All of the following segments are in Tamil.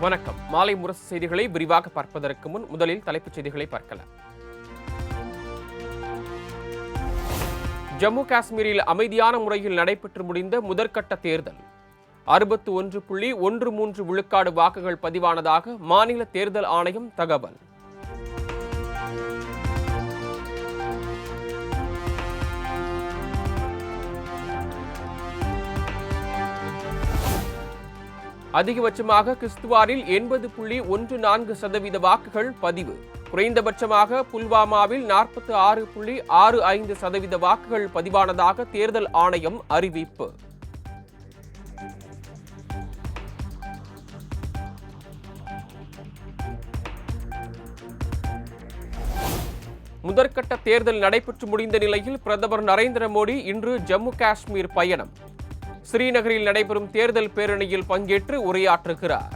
வணக்கம். மாலை முரசு செய்திகளை விரிவாக பார்ப்பதற்கு முன் முதலில் தலைப்புச் செய்திகளை பார்க்கலாம். ஜம்மு காஷ்மீரில் அமைதியான முறையில் நடைபெற்று முடிந்த முதற்கட்ட தேர்தல் 61.13 விழுக்காடு வாக்குகள் பதிவானதாக மாநில தேர்தல் ஆணையம் தகவல். அதிகபட்சமாக கிஸ்துவாரில் 80.14% வாக்குகள் பதிவு. குறைந்தபட்சமாக புல்வாமாவில் 46.65% வாக்குகள் பதிவானதாக தேர்தல் ஆணையம் அறிவிப்பு. முதற்கட்ட தேர்தல் நடைபெற்று முடிந்த நிலையில் பிரதமர் நரேந்திர மோடி இன்று ஜம்மு காஷ்மீர் பயணம். ஸ்ரீநகரில் நடைபெறும் தேர்தல் பேரணியில் பங்கேற்று உரையாற்றுகிறார்.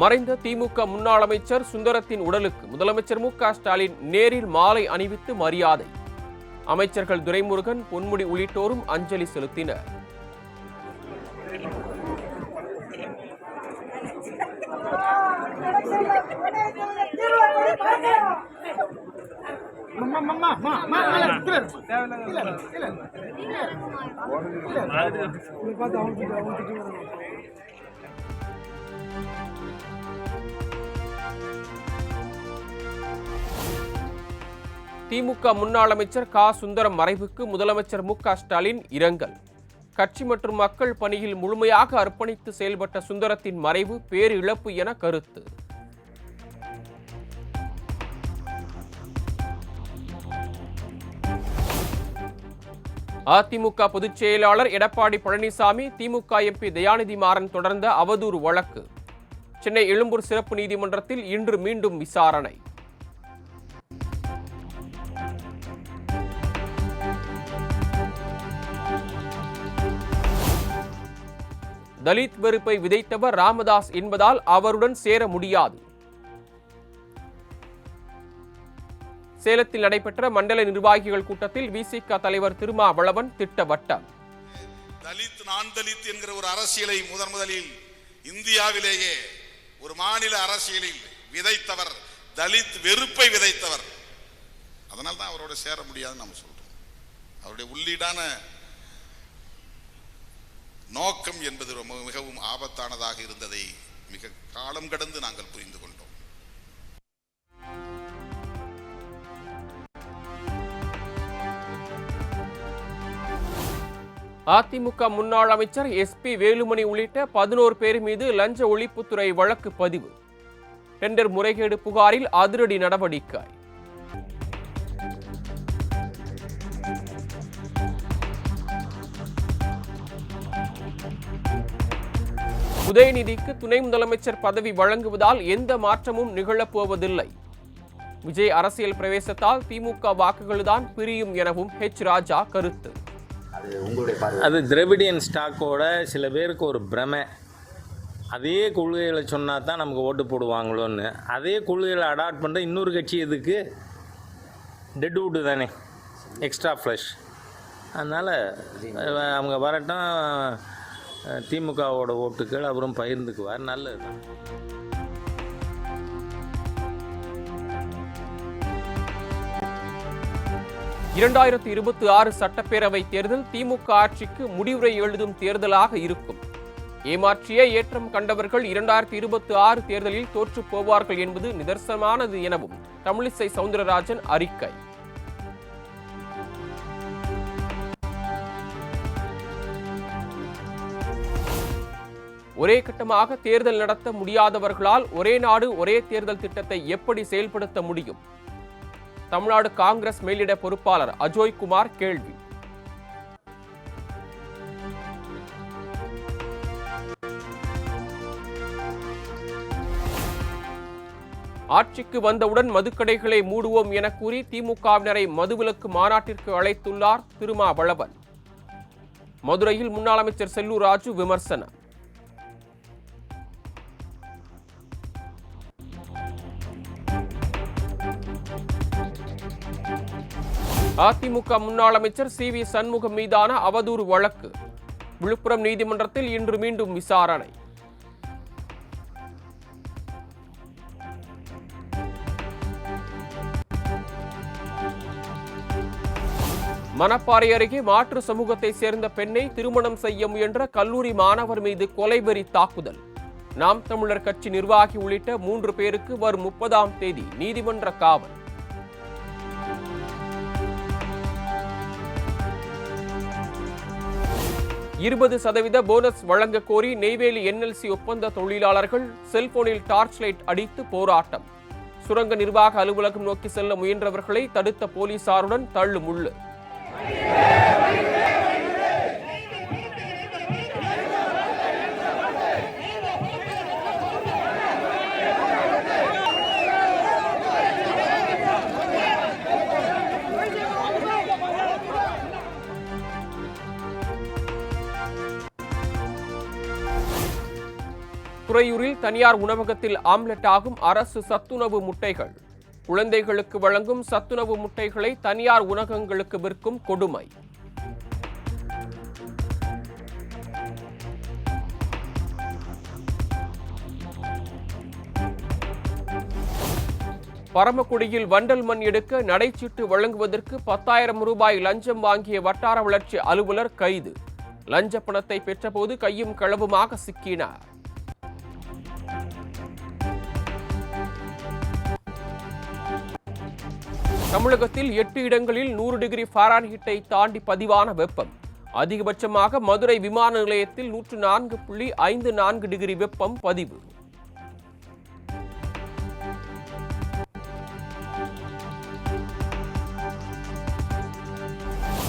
மறைந்த திமுக முன்னாள் அமைச்சர் சுந்தரத்தின் உடலுக்கு முதலமைச்சர் மு.க. ஸ்டாலின் நேரில் மாலை அணிவித்து மரியாதை. அமைச்சர்கள் துரைமுருகன், பொன்முடி உள்ளிட்டோரும் அஞ்சலி செலுத்தினர். திமுக முன்னாள் அமைச்சர் க. சுந்தரம் மறைவுக்கு முதலமைச்சர் மு.க. ஸ்டாலின் இரங்கல். கட்சி மற்றும் மக்கள் பணியில் முழுமையாக அர்ப்பணித்து செயல்பட்ட சுந்தரத்தின் மறைவு பேரிழப்பு என கருத்து. அதிமுக பொதுச் செயலாளர் எடப்பாடி பழனிசாமி, திமுக எம்பி தயாநிதி மாறன் தொடர்ந்த அவதூறு வழக்கு சென்னை எழும்பூர் சிறப்பு நீதிமன்றத்தில் இன்று மீண்டும் விசாரணை. தலித் வெறுப்பை விதைத்தவர் ராமதாஸ் என்பதால் அவருடன் சேர முடியாது. சேலத்தில் நடைபெற்ற மண்டல நிர்வாகிகள் கூட்டத்தில் விசிக தலைவர் திருமாவளவன் திட்டவட்டம். தலித் நான் தலித் என்கிற ஒரு அரசியலை முதலில் இந்தியாவிலேயே ஒரு மாநில அரசியலில் விதைத்தவர், தலித் வெறுப்பை விதைத்தவர். அதனால தான் அவரோட சேர முடியாதுன்னு நம்ம சொல்றோம். அவருடைய உள்ளீடான நோக்கம் என்பது மிகவும் ஆபத்தானதாக இருந்ததை மிக காலம் கடந்து நாங்கள் புரிந்து கொண்டோம். அதிமுக முன்னாள் அமைச்சர் எஸ்.பி. வேலுமணி உள்ளிட்ட 11 பேர் மீது லஞ்ச ஒழிப்புத்துறை வழக்கு பதிவு. டெண்டர் முறைகேடு புகாரில் அதிரடி நடவடிக்கை. உதயநிதிக்கு துணை முதலமைச்சர் பதவி வழங்குவதால் எந்த மாற்றமும் நிகழப்போவதில்லை. விஜய் அரசியல் பிரவேசத்தால் திமுக வாக்குகள்தான் பிரியும் எனவும் ஹெச். ராஜா கருத்து. அது திராவிடியன் ஸ்டாக்கோட சில பேருக்கு ஒரு பிரமை. அதே கொள்கைகளை சொன்னா தான் நமக்கு ஓட்டு போடுவாங்களோன்னு. அதே கொள்கைகளை அடாப்ட் பண்ணுற இன்னொரு கட்சி எதுக்கு? டெட்வுட்டு தானே, எக்ஸ்ட்ரா ஃப்ளஷ். அதனால் அவங்க வரட்டும், திமுகவோட ஓட்டுகள் அப்புறம் பகிர்ந்துக்குவார். நல்லது தான். இரண்டாயிரத்து 26 சட்டப்பேரவை தேர்தல் திமுக ஆட்சிக்கு முடிவுரை எழுதும் தேர்தலாக இருக்கும். ஏமாற்றிய ஏற்றம் கண்டவர்கள் 2026 தேர்தலில் தோற்று போவார்கள் என்பது நிதர்சனமானது எனவும் தமிழிசை சவுந்தரராஜன் அறிக்கை. ஒரே கட்டமாக தேர்தல் நடத்த முடியாதவர்களால் ஒரே நாடு ஒரே தேர்தல் திட்டத்தை எப்படி செயல்படுத்த முடியும்? தமிழ்நாடு காங்கிரஸ் மேலிட பொறுப்பாளர் அஜோய்குமார் கேள்வி. ஆட்சிக்கு வந்தவுடன் மதுக்கடைகளை மூடுவோம் என கூறி திமுகவினரை மதுவிலக்கு மாநாட்டிற்கு அழைத்துள்ளார் திருமாவளவன். மதுரையில் முன்னாள் அமைச்சர் செல்லூர் ராஜு விமர்சனம். அதிமுக முன்னாள் அமைச்சர் CV சண்முகம் மீதான அவதூறு வழக்கு விழுப்புரம் நீதிமன்றத்தில் இன்று மீண்டும் விசாரணை. மணப்பாறை அருகே மாற்று சமூகத்தை சேர்ந்த பெண்ணை திருமணம் செய்ய முயன்ற கல்லூரி மாணவர் மீது கொலைவெறி தாக்குதல். நாம் தமிழர் கட்சி நிர்வாகி உள்ளிட்ட 3 பேருக்கு வரும் 30ஆம் தேதி நீதிமன்ற காவல். %20 போனஸ் வழங்க கோரி நெய்வேலி NLC ஒப்பந்த தொழிலாளர்கள் செல்போனில் டார்ச் லைட் அடித்து போராட்டம். சுரங்க நிர்வாக அலுவலகம் நோக்கி செல்ல முயன்றவர்களை தடுத்த போலீசாருடன் தள்ளுமுள்ளு. துறையூரில் தனியார் உணவகத்தில் ஆம்லெட் ஆகும் அரசு சத்துணவு முட்டைகள். குழந்தைகளுக்கு வழங்கும் சத்துணவு முட்டைகளை தனியார் உணவகங்களுக்கு விற்கும் கொடுமை. பரமக்குடியில் வண்டல் மண் எடுக்க நடைச்சீட்டு வழங்குவதற்கு 10,000 ரூபாய் லஞ்சம் வாங்கிய வட்டார வளர்ச்சி அலுவலர் கைது. லஞ்ச பணத்தை பெற்றபோது கையும் களவுமாக சிக்கினார். தமிழகத்தில் 8 இடங்களில் 100 டிகிரி ஃபாரன்ஹீட்டை தாண்டி பதிவான வெப்பம். அதிகபட்சமாக மதுரை விமான நிலையத்தில் 104.54 டிகிரி வெப்பம் பதிவு.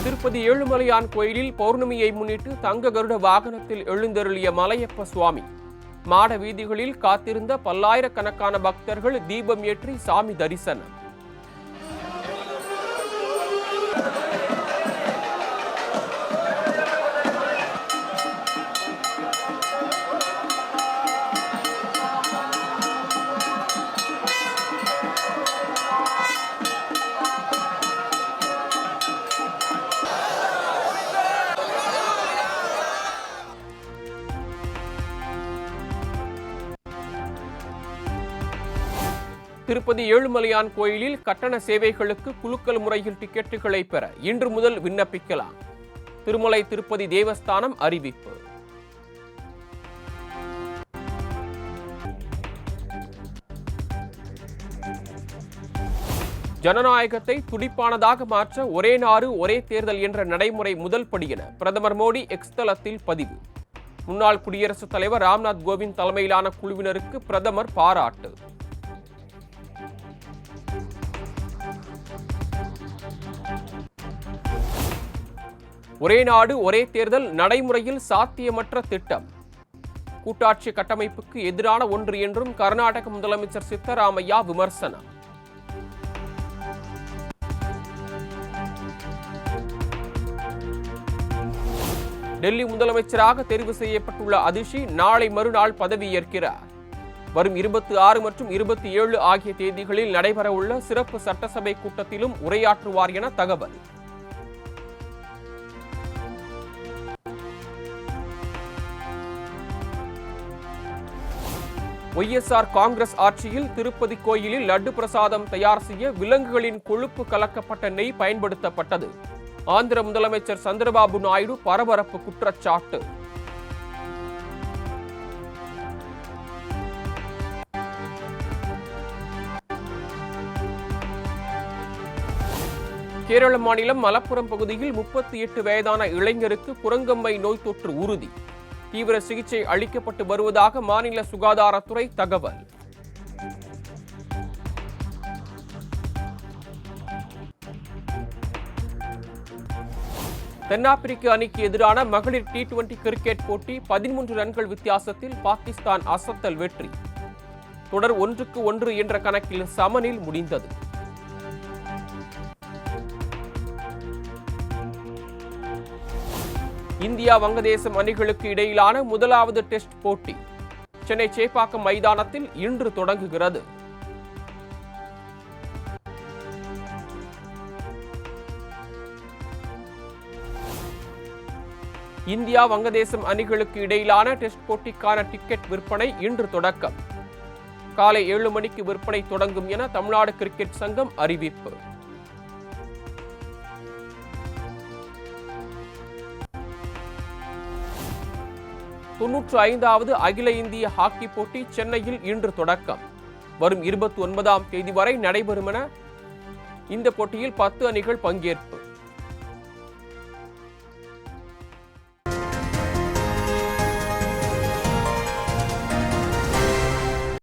திருப்பதி ஏழுமலையான் கோயிலில் பௌர்ணமியை முன்னிட்டு தங்க கருட வாகனத்தில் எழுந்தருளிய மலையப்ப சுவாமி. மாட வீதிகளில் காத்திருந்த பல்லாயிரக்கணக்கான பக்தர்கள் தீபம் ஏற்றி சாமி தரிசனம். திருப்பதி ஏழுமலையான் கோயிலில் கட்டண சேவைகளுக்கு குலுக்கல் முறையில் டிக்கெட்டுகளை பெற இன்று முதல் விண்ணப்பிக்கலாம். திருமலை திருப்பதி தேவஸ்தானம் அறிவிப்பு. ஜனநாயகத்தை துடிப்பானதாக மாற்ற ஒரே நாடு ஒரே தேர்தல் என்ற நடைமுறை முதல் படி என பிரதமர் மோடி எக்ஸ் தளத்தில் பதிவு. முன்னாள் குடியரசுத் தலைவர் ராம்நாத் கோவிந்த் தலைமையிலான குழுவினருக்கு பிரதமர் பாராட்டு. ஒரே நாடு ஒரே தேர்தல் நடைமுறையில் சாத்தியமற்ற திட்டம். கூட்டாட்சி கட்டமைப்புக்கு எதிரான ஒன்று என்றும் கர்நாடக முதலமைச்சர் சித்தராமையா விமர்சனம். டெல்லி முதலமைச்சராக தேர்வு செய்யப்பட்டுள்ள அதிஷி நாளை மறுநாள் பதவியேற்கிறார். வரும் 26 மற்றும் 27 ஆகிய தேதிகளில் நடைபெறவுள்ள சிறப்பு சட்டசபை கூட்டத்திலும் உரையாற்றுவார் என தகவல். YSR காங்கிரஸ் ஆட்சியில் திருப்பதி கோயிலில் லட்டு பிரசாதம் தயார் செய்ய விலங்குகளின் கொழுப்பு கலக்கப்பட்ட நெய் பயன்படுத்தப்பட்டது. ஆந்திர முதலமைச்சர் சந்திரபாபு நாயுடு பரபரப்பு குற்றச்சாட்டு. கேரள மாநிலம் மலப்புரம் பகுதியில் 38 வயதான இளைஞருக்கு குரங்கம்மை நோய் தொற்று உறுதி. தீவிர சிகிச்சை அளிக்கப்பட்டு வருவதாக மாநில சுகாதாரத்துறை தகவல். தென்னாப்பிரிக்க அணிக்கு எதிரான மகளிர் T20 கிரிக்கெட் போட்டி 13 ரன்கள் வித்தியாசத்தில் பாகிஸ்தான் அசத்தல் வெற்றி. தொடர் 1-1 என்ற கணக்கில் சமனில் முடிந்தது. இந்தியா வங்கதேசம் அணிகளுக்கு இடையிலான முதலாவது டெஸ்ட் போட்டி சென்னை சேப்பாக்கம் மைதானத்தில் இன்று தொடங்குகிறது. இந்தியா வங்கதேசம் அணிகளுக்கு இடையிலான டெஸ்ட் போட்டிக்கான டிக்கெட் விற்பனை இன்று தொடக்கம். காலை 7 மணிக்கு விற்பனை தொடங்கும் என தமிழ்நாடு கிரிக்கெட் சங்கம் அறிவிப்பு. தொன்னூற்று அகில இந்திய ஹாக்கி போட்டி சென்னையில் இன்று தொடக்கம். வரும் 29ஆம் தேதி வரை நடைபெறும் என இந்த போட்டியில் 10 அணிகள் பங்கேற்பு.